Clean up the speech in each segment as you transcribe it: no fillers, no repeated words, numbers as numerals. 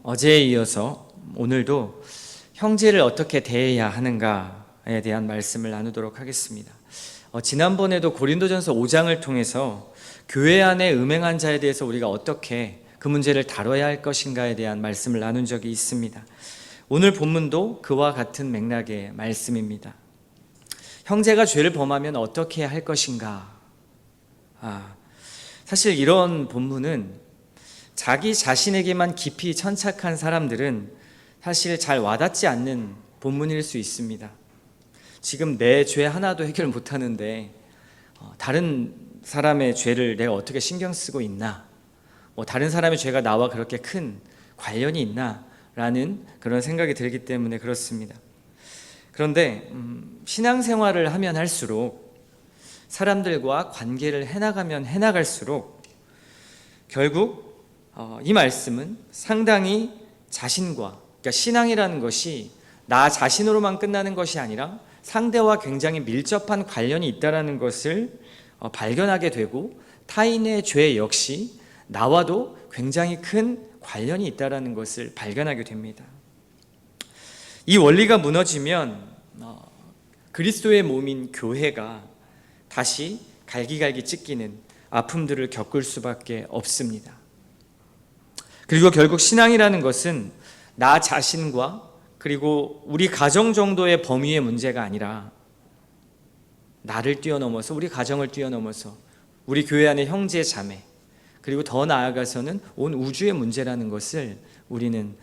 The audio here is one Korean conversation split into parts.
어제에 이어서 오늘도 형제를 어떻게 대해야 하는가에 대한 말씀을 나누도록 하겠습니다. 지난번에도 고린도전서 5장을 통해서 교회 안에 음행한 자에 대해서 우리가 어떻게 그 문제를 다뤄야 할 것인가에 대한 말씀을 나눈 적이 있습니다. 오늘 본문도 그와 같은 맥락의 말씀입니다. 형제가 죄를 범하면 어떻게 할 것인가? 사실 이런 본문은 자기 자신에게만 깊이 천착한 사람들은 사실 잘 와닿지 않는 본문일 수 있습니다. 지금 내 죄 하나도 해결 못하는데 다른 사람의 죄를 내가 어떻게 신경 쓰고 있나? 다른 사람의 죄가 나와 그렇게 큰 관련이 있나? 라는 그런 생각이 들기 때문에 그렇습니다. 그런데 신앙생활을 하면 할수록 사람들과 관계를 해나가면 해나갈수록 결국 이 말씀은 상당히 자신과, 그러니까 신앙이라는 것이 나 자신으로만 끝나는 것이 아니라 상대와 굉장히 밀접한 관련이 있다는 것을 발견하게 되고, 타인의 죄 역시 나와도 굉장히 큰 관련이 있다는 것을 발견하게 됩니다. 이 원리가 무너지면 그리스도의 몸인 교회가 다시 갈기갈기 찢기는 아픔들을 겪을 수밖에 없습니다. 그리고 결국 신앙이라는 것은 나 자신과 그리고 우리 가정 정도의 범위의 문제가 아니라 나를 뛰어넘어서, 우리 가정을 뛰어넘어서 우리 교회 안의 형제 자매, 그리고 더 나아가서는 온 우주의 문제라는 것을 우리는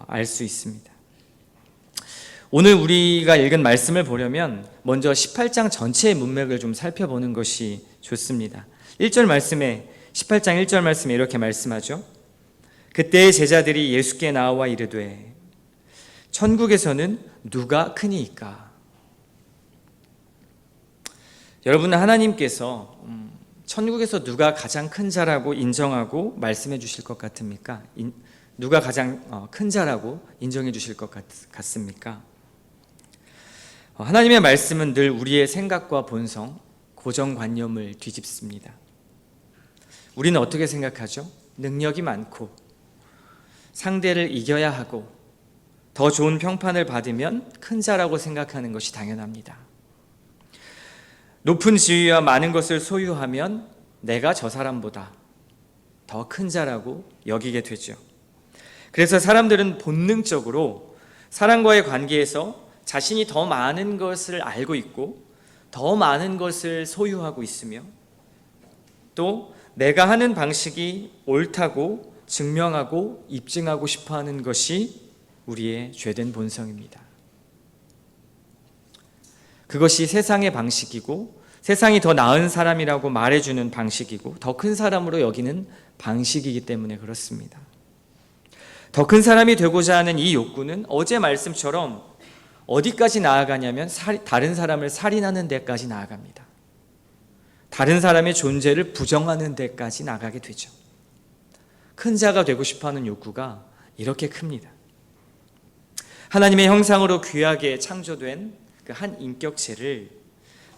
알 수 있습니다. 오늘 우리가 읽은 말씀을 보려면 먼저 18장 전체의 문맥을 좀 살펴보는 것이 좋습니다. 1절 말씀에, 18장 1절 말씀에 이렇게 말씀하죠. 그때의 제자들이 예수께 나와 이르되 천국에서는 누가 크니이까? 여러분, 하나님께서 천국에서 누가 가장 큰 자라고 인정하고 말씀해 주실 것 같습니까? 누가 가장 큰 자라고 인정해 주실 것 같습니까? 하나님의 말씀은 늘 우리의 생각과 본성, 고정관념을 뒤집습니다. 우리는 어떻게 생각하죠? 능력이 많고 상대를 이겨야 하고 더 좋은 평판을 받으면 큰 자라고 생각하는 것이 당연합니다. 높은 지위와 많은 것을 소유하면 내가 저 사람보다 더 큰 자라고 여기게 되죠. 그래서 사람들은 본능적으로 사람과의 관계에서 자신이 더 많은 것을 알고 있고 더 많은 것을 소유하고 있으며 또 내가 하는 방식이 옳다고 증명하고 입증하고 싶어하는 것이 우리의 죄된 본성입니다. 그것이 세상의 방식이고 세상이 더 나은 사람이라고 말해주는 방식이고 더 큰 사람으로 여기는 방식이기 때문에 그렇습니다. 더 큰 사람이 되고자 하는 이 욕구는 어제 말씀처럼 어디까지 나아가냐면 다른 사람을 살인하는 데까지 나아갑니다. 다른 사람의 존재를 부정하는 데까지 나가게 되죠. 큰 자가 되고 싶어하는 욕구가 이렇게 큽니다. 하나님의 형상으로 귀하게 창조된 그 한 인격체를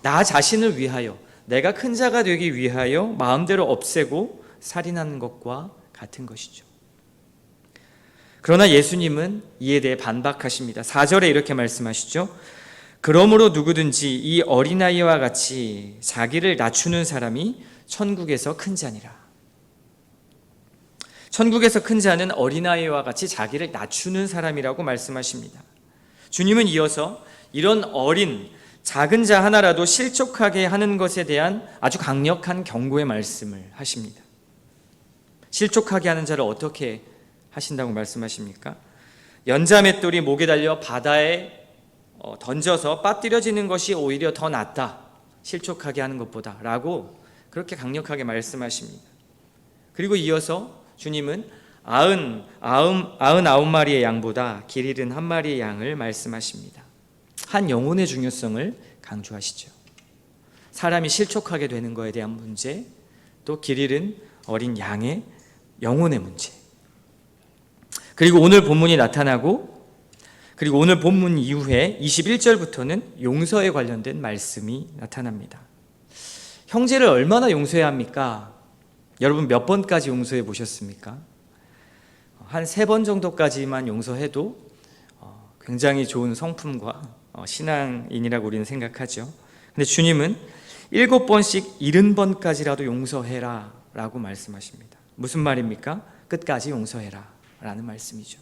나 자신을 위하여, 내가 큰 자가 되기 위하여 마음대로 없애고 살인하는 것과 같은 것이죠. 그러나 예수님은 이에 대해 반박하십니다. 4절에 이렇게 말씀하시죠. 그러므로 누구든지 이 어린아이와 같이 자기를 낮추는 사람이 천국에서 큰 자니라. 천국에서 큰 자는 어린아이와 같이 자기를 낮추는 사람이라고 말씀하십니다. 주님은 이어서 이런 어린, 작은 자 하나라도 실족하게 하는 것에 대한 아주 강력한 경고의 말씀을 하십니다. 실족하게 하는 자를 어떻게 하신다고 말씀하십니까? 연자맷돌이 목에 달려 바다에 던져서 빠뜨려지는 것이 오히려 더 낫다, 실족하게 하는 것보다 라고 그렇게 강력하게 말씀하십니다. 그리고 이어서 주님은 99마리의 양보다 길 잃은 한 마리의 양을 말씀하십니다. 한 영혼의 중요성을 강조하시죠. 사람이 실족하게 되는 것에 대한 문제, 또 길 잃은 어린 양의 영혼의 문제, 그리고 오늘 본문이 나타나고, 그리고 오늘 본문 이후에 21절부터는 용서에 관련된 말씀이 나타납니다. 형제를 얼마나 용서해야 합니까? 여러분 몇 번까지 용서해 보셨습니까? 한 3번 정도까지만 용서해도 굉장히 좋은 성품과 신앙인이라고 우리는 생각하죠. 근데 주님은 7번씩 70번까지라도 용서해라 라고 말씀하십니다. 무슨 말입니까? 끝까지 용서해라 라는 말씀이죠.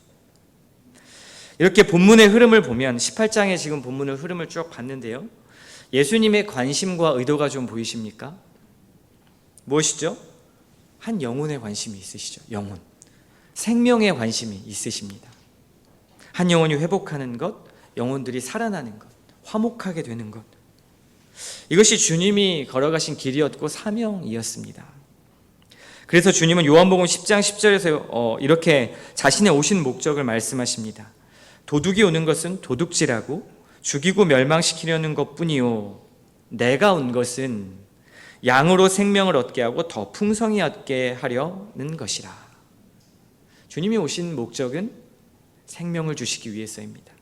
이렇게 본문의 흐름을 보면 18장에 지금 본문의 흐름을 쭉 봤는데요, 예수님의 관심과 의도가 좀 보이십니까? 무엇이죠? 한 영혼에 관심이 있으시죠. 영혼, 생명에 관심이 있으십니다. 한 영혼이 회복하는 것, 영혼들이 살아나는 것, 화목하게 되는 것, 이것이 주님이 걸어가신 길이었고 사명이었습니다. 그래서 주님은 요한복음 10장 10절에서 이렇게 자신의 오신 목적을 말씀하십니다. 도둑이 오는 것은 도둑질하고 죽이고 멸망시키려는 것뿐이요, 내가 온 것은 양으로 생명을 얻게 하고 더 풍성히 얻게 하려는 것이라. 주님이 오신 목적은 생명을 주시기 위해서입니다.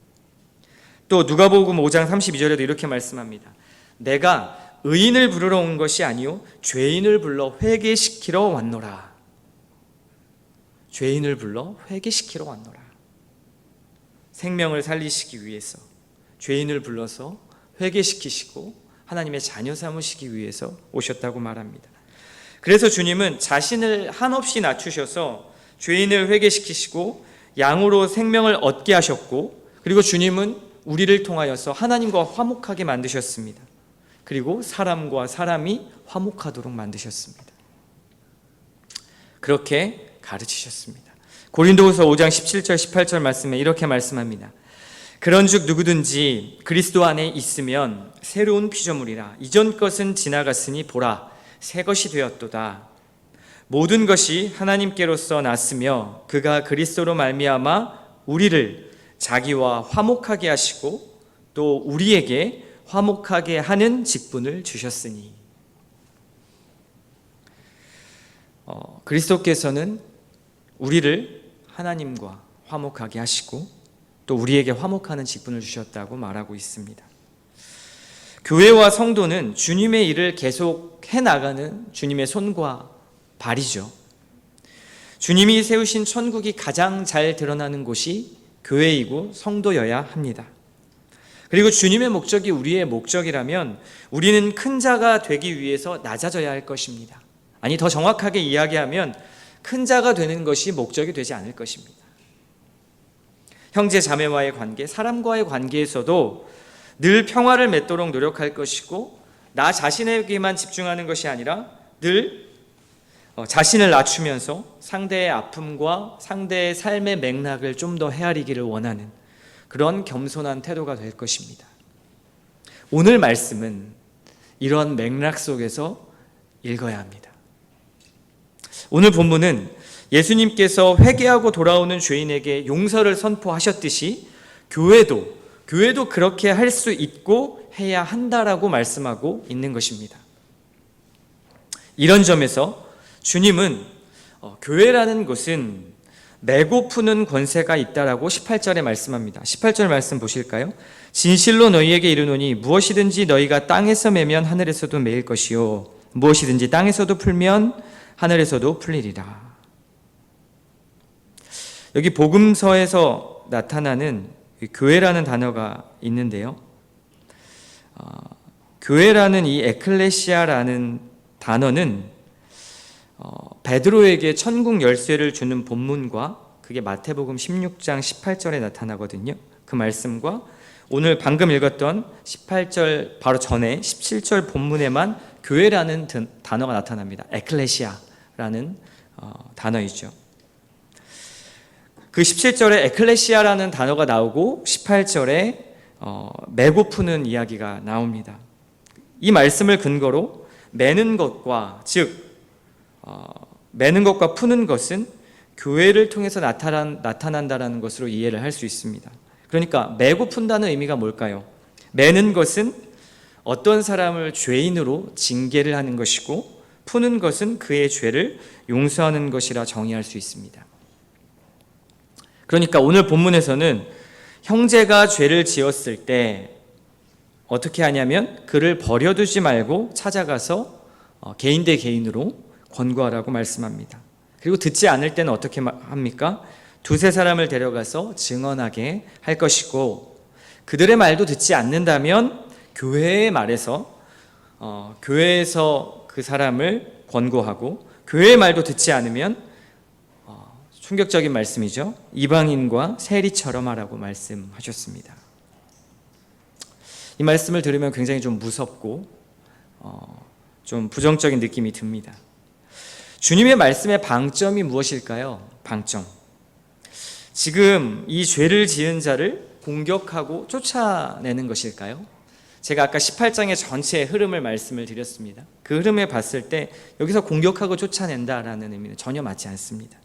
또 누가복음 5장 32절에도 이렇게 말씀합니다. 내가 의인을 부르러 온 것이 아니요 죄인을 불러 회개시키러 왔노라. 죄인을 불러 회개시키러 왔노라. 생명을 살리시기 위해서 죄인을 불러서 회개시키시고 하나님의 자녀 삼으시기 위해서 오셨다고 말합니다. 그래서 주님은 자신을 한없이 낮추셔서 죄인을 회개시키시고 양으로 생명을 얻게 하셨고, 그리고 주님은 우리를 통하여서 하나님과 화목하게 만드셨습니다. 그리고 사람과 사람이 화목하도록 만드셨습니다. 그렇게 가르치셨습니다. 고린도후서 5장 17절 18절 말씀에 이렇게 말씀합니다. 그런즉 누구든지 그리스도 안에 있으면 새로운 피조물이라. 이전 것은 지나갔으니 보라 새 것이 되었도다. 모든 것이 하나님께로서 났으며 그가 그리스도로 말미암아 우리를 자기와 화목하게 하시고 또 우리에게 화목하게 하는 직분을 주셨으니. 그리스도께서는 우리를 하나님과 화목하게 하시고 또 우리에게 화목하는 직분을 주셨다고 말하고 있습니다. 교회와 성도는 주님의 일을 계속 해나가는 주님의 손과 발이죠. 주님이 세우신 천국이 가장 잘 드러나는 곳이 교회이고 성도여야 합니다. 그리고 주님의 목적이 우리의 목적이라면 우리는 큰 자가 되기 위해서 낮아져야 할 것입니다. 아니, 더 정확하게 이야기하면 큰 자가 되는 것이 목적이 되지 않을 것입니다. 형제 자매와의 관계, 사람과의 관계에서도 늘 평화를 맺도록 노력할 것이고, 나 자신에게만 집중하는 것이 아니라 늘 자신을 낮추면서 상대의 아픔과 상대의 삶의 맥락을 좀 더 헤아리기를 원하는 그런 겸손한 태도가 될 것입니다. 오늘 말씀은 이런 맥락 속에서 읽어야 합니다. 오늘 본문은 예수님께서 회개하고 돌아오는 죄인에게 용서를 선포하셨듯이 교회도 그렇게 할 수 있고 해야 한다라고 말씀하고 있는 것입니다. 이런 점에서 주님은 교회라는 곳은 내고 푸는 권세가 있다라고 18절에 말씀합니다. 18절 말씀 보실까요? 진실로 너희에게 이르노니 무엇이든지 너희가 땅에서 매면 하늘에서도 매일 것이요 무엇이든지 땅에서도 풀면 하늘에서도 풀리리라. 여기 복음서에서 나타나는 교회라는 단어가 있는데요, 교회라는 이 에클레시아라는 단어는 베드로에게 천국 열쇠를 주는 본문과 그게 마태복음 16장 18절에 나타나거든요. 그 말씀과 오늘 방금 읽었던 18절 바로 전에 17절 본문에만 교회라는 단어가 나타납니다. 에클레시아라는 단어이죠. 그 17절에 에클레시아라는 단어가 나오고 18절에 매고 푸는 이야기가 나옵니다. 이 말씀을 근거로 매는 것과 매는 것과 푸는 것은 교회를 통해서 나타난다라는 것으로 이해를 할 수 있습니다. 그러니까 매고 푼다는 의미가 뭘까요? 매는 것은 어떤 사람을 죄인으로 징계를 하는 것이고 푸는 것은 그의 죄를 용서하는 것이라 정의할 수 있습니다. 그러니까 오늘 본문에서는 형제가 죄를 지었을 때 어떻게 하냐면 그를 버려두지 말고 찾아가서 개인 대 개인으로 권고하라고 말씀합니다. 그리고 듣지 않을 때는 어떻게 합니까? 두세 사람을 데려가서 증언하게 할 것이고, 그들의 말도 듣지 않는다면 교회의 말에서 교회에서 그 사람을 권고하고, 교회의 말도 듣지 않으면 충격적인 말씀이죠. 이방인과 세리처럼 하라고 말씀하셨습니다. 이 말씀을 들으면 굉장히 좀 무섭고 좀 부정적인 느낌이 듭니다. 주님의 말씀의 방점이 무엇일까요? 방점. 지금 이 죄를 지은 자를 공격하고 쫓아내는 것일까요? 제가 아까 18장의 전체의 흐름을 말씀을 드렸습니다. 그 흐름에 봤을 때 여기서 공격하고 쫓아낸다라는 의미는 전혀 맞지 않습니다.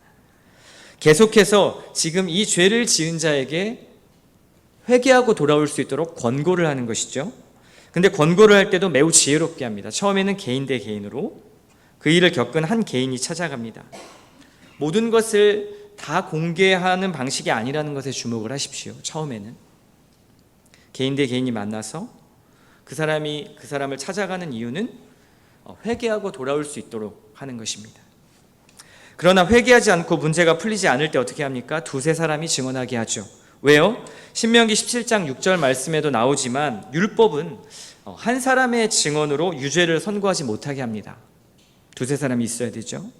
계속해서 지금 이 죄를 지은 자에게 회개하고 돌아올 수 있도록 권고를 하는 것이죠. 근데 권고를 할 때도 매우 지혜롭게 합니다. 처음에는 개인 대 개인으로 그 일을 겪은 한 개인이 찾아갑니다. 모든 것을 다 공개하는 방식이 아니라는 것에 주목을 하십시오. 처음에는 개인 대 개인이 만나서 그 사람을 찾아가는 이유는 회개하고 돌아올 수 있도록 하는 것입니다. 그러나 회개하지 않고 문제가 풀리지 않을 때 어떻게 합니까? 두세 사람이 증언하게 하죠. 왜요? 신명기 17장 6절 말씀에도 나오지만 율법은 한 사람의 증언으로 유죄를 선고하지 못하게 합니다. 두세 사람이 있어야 되죠.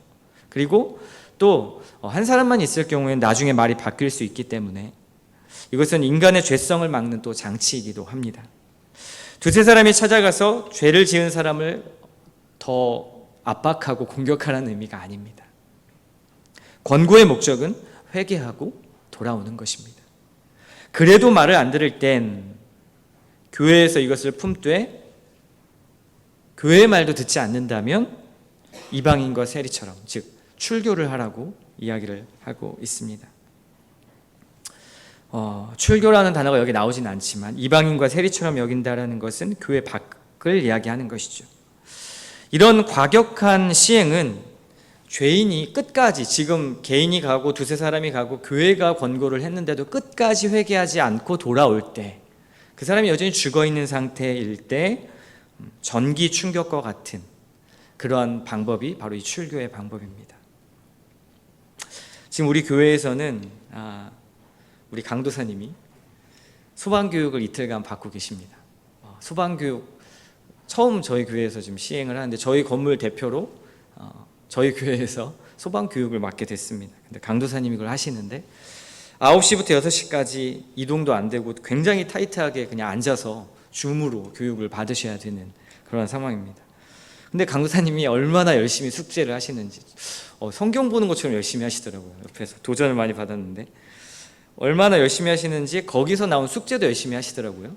그리고 또 한 사람만 있을 경우에는 나중에 말이 바뀔 수 있기 때문에 이것은 인간의 죄성을 막는 또 장치이기도 합니다. 두세 사람이 찾아가서 죄를 지은 사람을 더 압박하고 공격하라는 의미가 아닙니다. 권고의 목적은 회개하고 돌아오는 것입니다. 그래도 말을 안 들을 땐 교회에서 이것을 품되 교회의 말도 듣지 않는다면 이방인과 세리처럼, 즉 출교를 하라고 이야기를 하고 있습니다. 출교라는 단어가 여기 나오진 않지만 이방인과 세리처럼 여긴다라는 것은 교회 밖을 이야기하는 것이죠. 이런 과격한 시행은 죄인이 끝까지, 지금 개인이 가고 두세 사람이 가고 교회가 권고를 했는데도 끝까지 회개하지 않고 돌아올 때, 그 사람이 여전히 죽어있는 상태일 때 전기 충격과 같은 그러한 방법이 바로 이 출교의 방법입니다. 지금 우리 교회에서는 우리 강도사님이 소방교육을 이틀간 받고 계십니다. 소방교육 처음 저희 교회에서 지금 시행을 하는데 저희 건물 대표로 저희 교회에서 소방교육을 맡게 됐습니다. 근데 강도사님이 이걸 하시는데 9시부터 6시까지 이동도 안 되고 굉장히 타이트하게 그냥 앉아서 줌으로 교육을 받으셔야 되는 그런 상황입니다. 근데 강도사님이 얼마나 열심히 숙제를 하시는지 성경 보는 것처럼 열심히 하시더라고요. 옆에서 도전을 많이 받았는데 얼마나 열심히 하시는지 거기서 나온 숙제도 열심히 하시더라고요.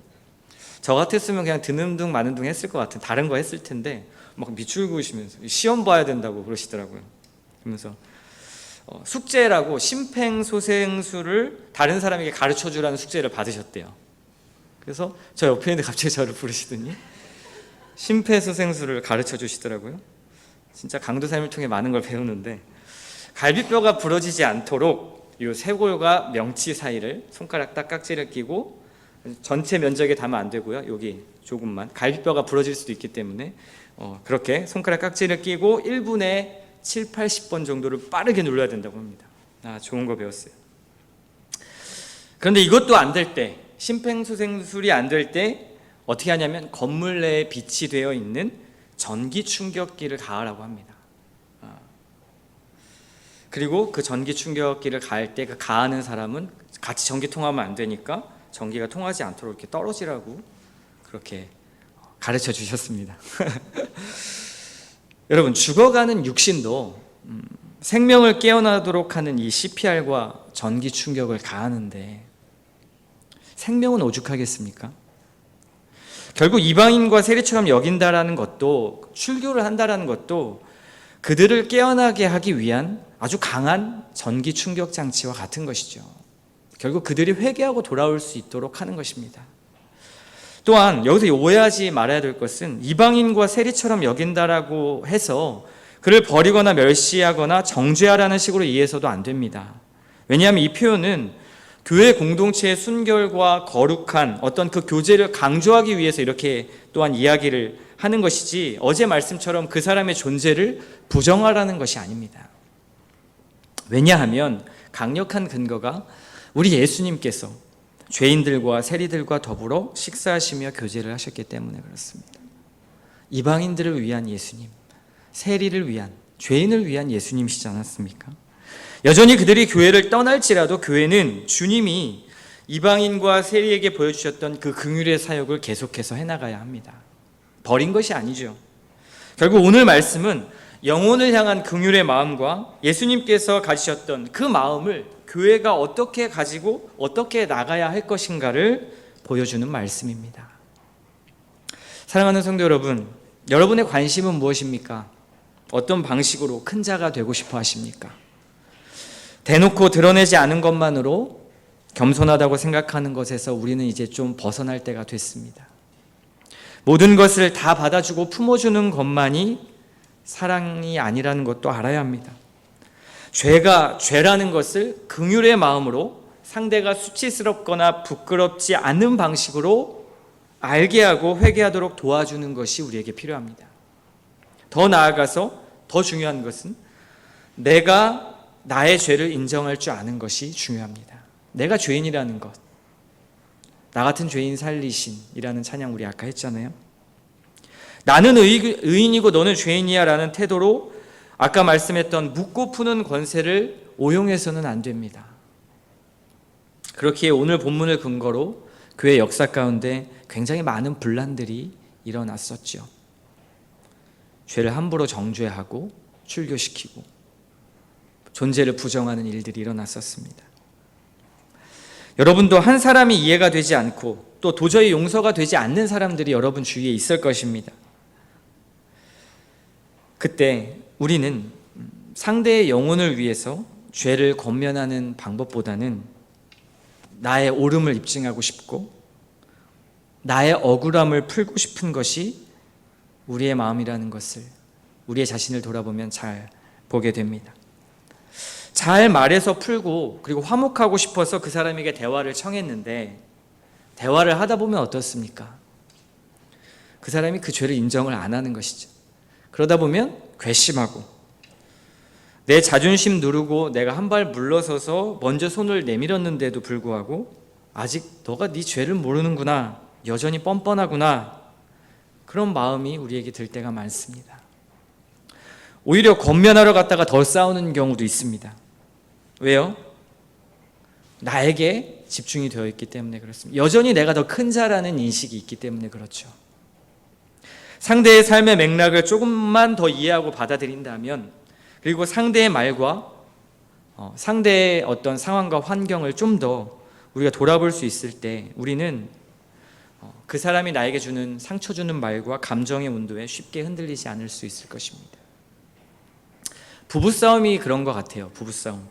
저 같았으면 그냥 드는 둥 마는 둥 했을 것 같은, 다른 거 했을 텐데 막 밑줄 그으시면서 시험 봐야 된다고 그러시더라고요. 그러면서 숙제라고 심팽소생술을 다른 사람에게 가르쳐주라는 숙제를 받으셨대요. 그래서 저 옆에 있는데 갑자기 저를 부르시더니 심폐소생술을 가르쳐 주시더라고요. 진짜 강도사님을 통해 많은 걸 배우는데, 갈비뼈가 부러지지 않도록 이 쇄골과 명치 사이를 손가락 딱 깍지를 끼고, 전체 면적에 닿으면 안 되고요. 여기 조금만, 갈비뼈가 부러질 수도 있기 때문에 그렇게 손가락 깍지를 끼고 1분에 7, 80번 정도를 빠르게 눌러야 된다고 합니다. 좋은 거 배웠어요. 그런데 이것도 안 될 때, 심폐소생술이 안 될 때 어떻게 하냐면 건물 내에 비치되어 있는 전기 충격기를 가하라고 합니다. 그리고 그 전기 충격기를 가할 때 그 가하는 사람은 같이 전기 통하면 안 되니까 전기가 통하지 않도록 이렇게 떨어지라고 그렇게 가르쳐 주셨습니다. 여러분, 죽어가는 육신도 생명을 깨어나도록 하는 이 CPR과 전기 충격을 가하는데 생명은 오죽하겠습니까? 결국 이방인과 세리처럼 여긴다라는 것도, 출교를 한다라는 것도 그들을 깨어나게 하기 위한 아주 강한 전기 충격 장치와 같은 것이죠. 결국 그들이 회개하고 돌아올 수 있도록 하는 것입니다. 또한 여기서 오해하지 말아야 될 것은 이방인과 세리처럼 여긴다라고 해서 그를 버리거나 멸시하거나 정죄하라는 식으로 이해해서도 안 됩니다. 왜냐하면 이 표현은 교회 공동체의 순결과 거룩한 어떤 그 교제를 강조하기 위해서 이렇게 또한 이야기를 하는 것이지, 어제 말씀처럼 그 사람의 존재를 부정하라는 것이 아닙니다. 왜냐하면 강력한 근거가 우리 예수님께서 죄인들과 세리들과 더불어 식사하시며 교제를 하셨기 때문에 그렇습니다. 이방인들을 위한 예수님, 세리를 위한, 죄인을 위한 예수님이시지 않았습니까? 여전히 그들이 교회를 떠날지라도 교회는 주님이 이방인과 세리에게 보여주셨던 그 긍휼의 사역을 계속해서 해나가야 합니다. 버린 것이 아니죠. 결국 오늘 말씀은 영혼을 향한 긍휼의 마음과 예수님께서 가지셨던 그 마음을 교회가 어떻게 가지고 어떻게 나가야 할 것인가를 보여주는 말씀입니다. 사랑하는 성도 여러분, 여러분의 관심은 무엇입니까? 어떤 방식으로 큰 자가 되고 싶어 하십니까? 대놓고 드러내지 않은 것만으로 겸손하다고 생각하는 것에서 우리는 이제 좀 벗어날 때가 됐습니다. 모든 것을 다 받아주고 품어주는 것만이 사랑이 아니라는 것도 알아야 합니다. 죄가 죄라는 것을 긍휼의 마음으로 상대가 수치스럽거나 부끄럽지 않은 방식으로 알게 하고 회개하도록 도와주는 것이 우리에게 필요합니다. 더 나아가서 더 중요한 것은 내가 나의 죄를 인정할 줄 아는 것이 중요합니다. 내가 죄인이라는 것, 나 같은 죄인 살리신이라는 찬양 우리 아까 했잖아요. 나는 의인이고 너는 죄인이야 라는 태도로 아까 말씀했던 묻고 푸는 권세를 오용해서는 안 됩니다. 그렇기에 오늘 본문을 근거로 교회 역사 가운데 굉장히 많은 분란들이 일어났었죠. 죄를 함부로 정죄하고 출교시키고 존재를 부정하는 일들이 일어났었습니다. 여러분도 한 사람이 이해가 되지 않고 또 도저히 용서가 되지 않는 사람들이 여러분 주위에 있을 것입니다. 그때 우리는 상대의 영혼을 위해서 죄를 권면하는 방법보다는 나의 옳음을 입증하고 싶고 나의 억울함을 풀고 싶은 것이 우리의 마음이라는 것을 우리의 자신을 돌아보면 잘 보게 됩니다. 잘 말해서 풀고 그리고 화목하고 싶어서 그 사람에게 대화를 청했는데 대화를 하다 보면 어떻습니까? 그 사람이 그 죄를 인정을 안 하는 것이죠. 그러다 보면 괘씸하고 내 자존심 누르고 내가 한 발 물러서서 먼저 손을 내밀었는데도 불구하고 아직 너가 네 죄를 모르는구나, 여전히 뻔뻔하구나, 그런 마음이 우리에게 들 때가 많습니다. 오히려 권면하러 갔다가 더 싸우는 경우도 있습니다. 왜요? 나에게 집중이 되어 있기 때문에 그렇습니다. 여전히 내가 더 큰 자라는 인식이 있기 때문에 그렇죠. 상대의 삶의 맥락을 조금만 더 이해하고 받아들인다면, 그리고 상대의 말과 상대의 어떤 상황과 환경을 좀 더 우리가 돌아볼 수 있을 때 우리는 그 사람이 나에게 주는 상처 주는 말과 감정의 온도에 쉽게 흔들리지 않을 수 있을 것입니다. 부부싸움이 그런 것 같아요. 부부싸움.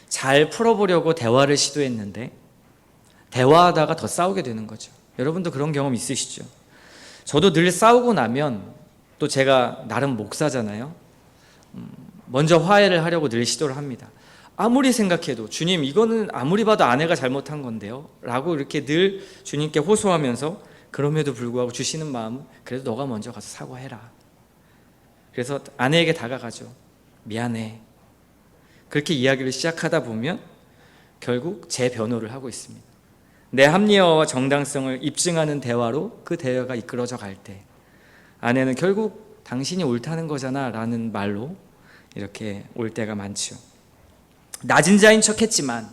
잘 풀어보려고 대화를 시도했는데 대화하다가 더 싸우게 되는 거죠. 여러분도 그런 경험 있으시죠? 저도 늘 싸우고 나면, 또 제가 나름 목사잖아요. 먼저 화해를 하려고 늘 시도를 합니다. 아무리 생각해도 주님, 이거는 아무리 봐도 아내가 잘못한 건데요 라고 이렇게 늘 주님께 호소하면서, 그럼에도 불구하고 주시는 마음은 그래도 너가 먼저 가서 사과해라. 그래서 아내에게 다가가죠. 미안해. 그렇게 이야기를 시작하다 보면 결국 제 변호를 하고 있습니다. 내 합리화와 정당성을 입증하는 대화로 그 대화가 이끌어져 갈 때 아내는 결국 당신이 옳다는 거잖아 라는 말로 이렇게 올 때가 많죠. 낮은 자인 척했지만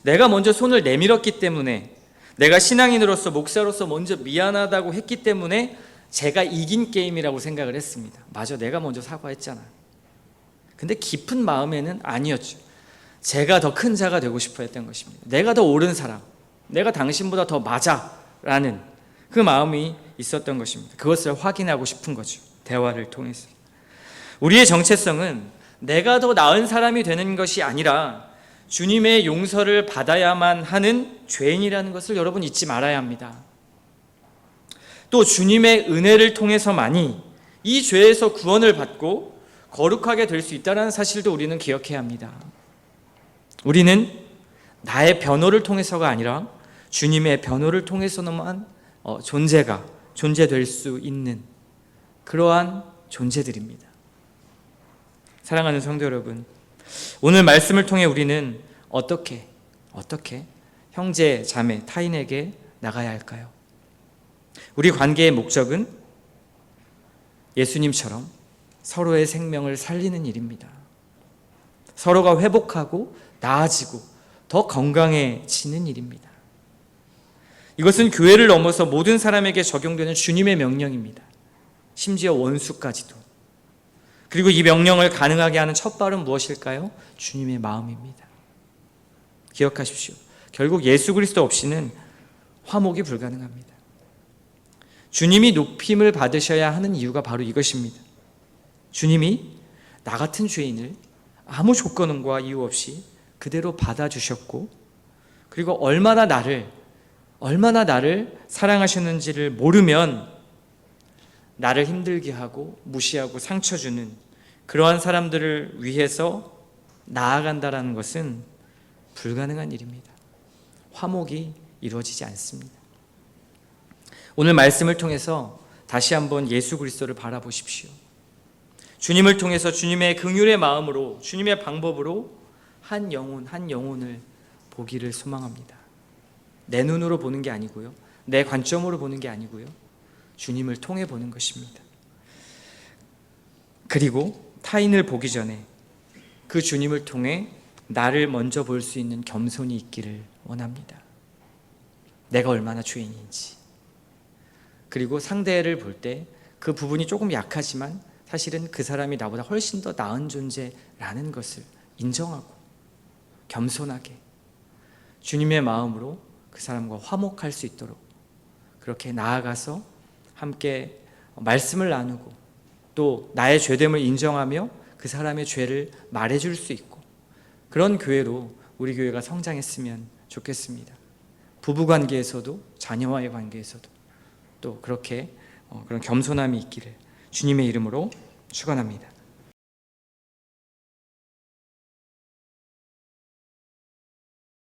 내가 먼저 손을 내밀었기 때문에, 내가 신앙인으로서 목사로서 먼저 미안하다고 했기 때문에 제가 이긴 게임이라고 생각을 했습니다. 맞아, 내가 먼저 사과했잖아. 근데 깊은 마음에는 아니었죠. 제가 더 큰 자가 되고 싶어 했던 것입니다. 내가 더 옳은 사람, 내가 당신보다 더 맞아 라는 그 마음이 있었던 것입니다. 그것을 확인하고 싶은 거죠. 대화를 통해서. 우리의 정체성은 내가 더 나은 사람이 되는 것이 아니라 주님의 용서를 받아야만 하는 죄인이라는 것을 여러분 잊지 말아야 합니다. 또 주님의 은혜를 통해서만이 이 죄에서 구원을 받고 거룩하게 될 수 있다는 사실도 우리는 기억해야 합니다. 우리는 나의 변호를 통해서가 아니라 주님의 변호를 통해서만 존재될 수 있는 그러한 존재들입니다. 사랑하는 성도 여러분, 오늘 말씀을 통해 우리는 어떻게 형제, 자매, 타인에게 나가야 할까요? 우리 관계의 목적은 예수님처럼 서로의 생명을 살리는 일입니다. 서로가 회복하고 나아지고 더 건강해지는 일입니다. 이것은 교회를 넘어서 모든 사람에게 적용되는 주님의 명령입니다. 심지어 원수까지도. 그리고 이 명령을 가능하게 하는 첫발은 무엇일까요? 주님의 마음입니다. 기억하십시오. 결국 예수 그리스도 없이는 화목이 불가능합니다. 주님이 높임을 받으셔야 하는 이유가 바로 이것입니다. 주님이 나 같은 죄인을 아무 조건과 이유 없이 그대로 받아주셨고, 그리고 얼마나 나를 사랑하셨는지를 모르면 나를 힘들게 하고 무시하고 상처 주는 그러한 사람들을 위해서 나아간다라는 것은 불가능한 일입니다. 화목이 이루어지지 않습니다. 오늘 말씀을 통해서 다시 한번 예수 그리스도를 바라보십시오. 주님을 통해서 주님의 긍휼의 마음으로, 주님의 방법으로 한 영혼을 보기를 소망합니다. 내 눈으로 보는 게 아니고요, 내 관점으로 보는 게 아니고요, 주님을 통해 보는 것입니다. 그리고 타인을 보기 전에 그 주님을 통해 나를 먼저 볼 수 있는 겸손이 있기를 원합니다. 내가 얼마나 죄인인지, 그리고 상대를 볼 때 그 부분이 조금 약하지만 사실은 그 사람이 나보다 훨씬 더 나은 존재라는 것을 인정하고 겸손하게 주님의 마음으로 그 사람과 화목할 수 있도록 그렇게 나아가서 함께 말씀을 나누고 또 나의 죄됨을 인정하며 그 사람의 죄를 말해줄 수 있고, 그런 교회로 우리 교회가 성장했으면 좋겠습니다. 부부관계에서도 자녀와의 관계에서도 또 그렇게 그런 겸손함이 있기를 주님의 이름으로 축원합니다.